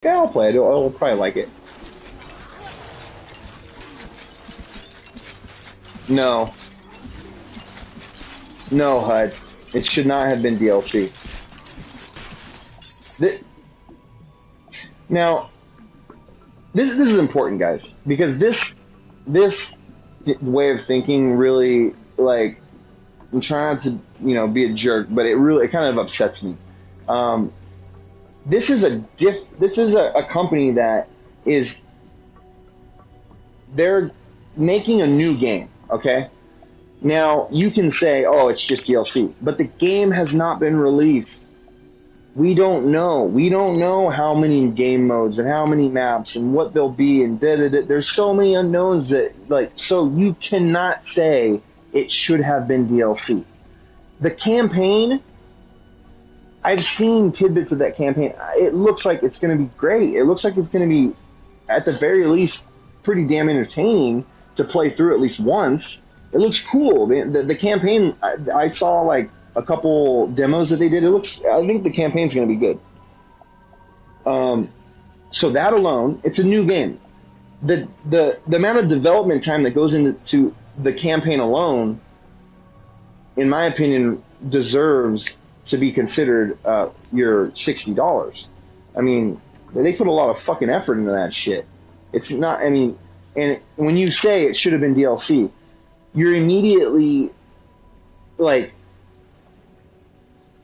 Yeah, I'll play it. I'll probably like it. No. No, HUD. It should not have been DLC. Now, this is important, guys, because this way of thinking really, like, I'm trying to, be a jerk, but it kind of upsets me. This is a company that they're making a new game, okay? Now, you can say, oh, it's just DLC, but the game has not been released. We don't know. We don't know how many game modes and how many maps and what they'll be and da-da-da. There's so many unknowns that, so you cannot say it should have been DLC. The campaign, I've seen tidbits of that campaign. It looks like it's going to be great. It looks like it's going to be, at the very least, pretty damn entertaining to play through at least once. It looks cool. The campaign, I saw like a couple demos that they did. I think the campaign's going to be good. So that alone, it's a new game. The amount of development time that goes into the campaign alone, in my opinion, deserves to be considered your $60. I mean, they put a lot of fucking effort into that shit. It's not. I mean, and when you say it should have been DLC, you're immediately like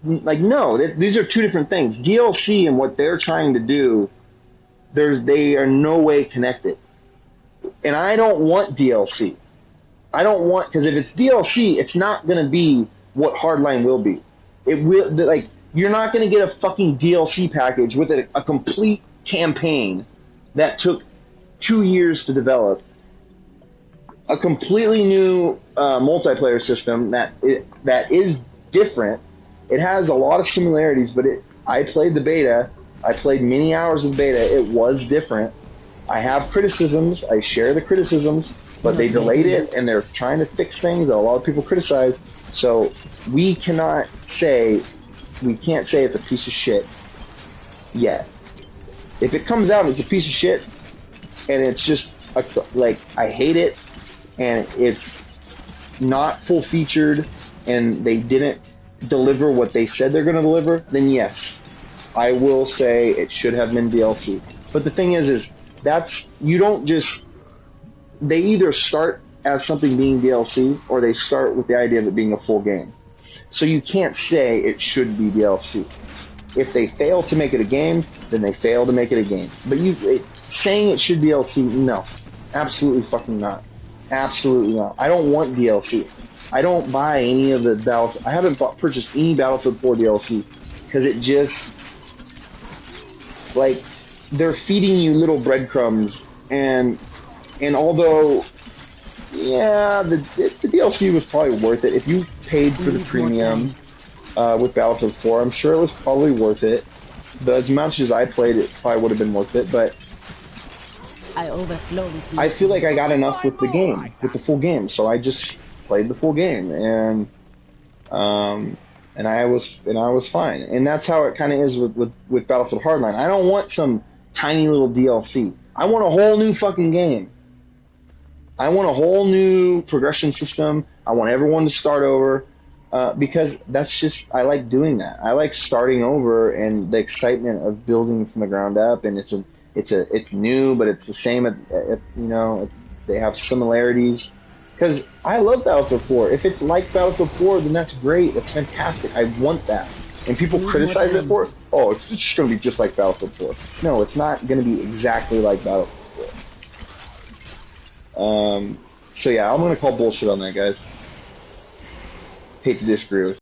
no, these are two different things. DLC and what they're trying to do, they are no way connected. And I don't want DLC. I don't want, because if it's DLC, it's not going to be what Hardline will be. It will, like, you're not going to get a fucking DLC package with a complete campaign that took 2 years to develop, a completely new multiplayer system that is different. It has a lot of similarities, but I played the beta. I played many hours of beta. It was different. I have criticisms. I share the criticisms, but they delayed it, and they're trying to fix things that a lot of people criticize. So we can't say it's a piece of shit yet. If it comes out and it's a piece of shit, and it's just I hate it, and it's not full featured, and they didn't deliver what they said they're going to deliver, then yes, I will say it should have been DLC. But the thing is you don't just, they either start as something being DLC, or they start with the idea of it being a full game. So you can't say it should be DLC. If they fail to make it a game, then they fail to make it a game. But saying it should be DLC, no. Absolutely fucking not. Absolutely not. I don't want DLC. I don't buy any of the Battlefield. I haven't purchased any Battlefield 4 DLC because it just, like, they're feeding you little breadcrumbs, and although, yeah, the DLC was probably worth it. If you paid for the premium with Battlefield 4, I'm sure it was probably worth it. As much as I played, it probably would have been worth it, but I feel like I got enough with the game, with the full game, so I just played the full game, and I was fine. And that's how it kind of is with Battlefield Hardline. I don't want some tiny little DLC. I want a whole new fucking game. I want a whole new progression system. I want everyone to start over, because that's just, I like doing that. I like starting over and the excitement of building from the ground up, and it's new, but it's the same. They have similarities. Because I love Battlefield 4. If it's like Battlefield 4, then that's great. That's fantastic. I want that. And people criticize it for it. Oh, it's just going to be just like Battlefield 4. No, it's not going to be exactly like Battlefield 4. So yeah, I'm going to call bullshit on that, guys. Hate to disagree with you.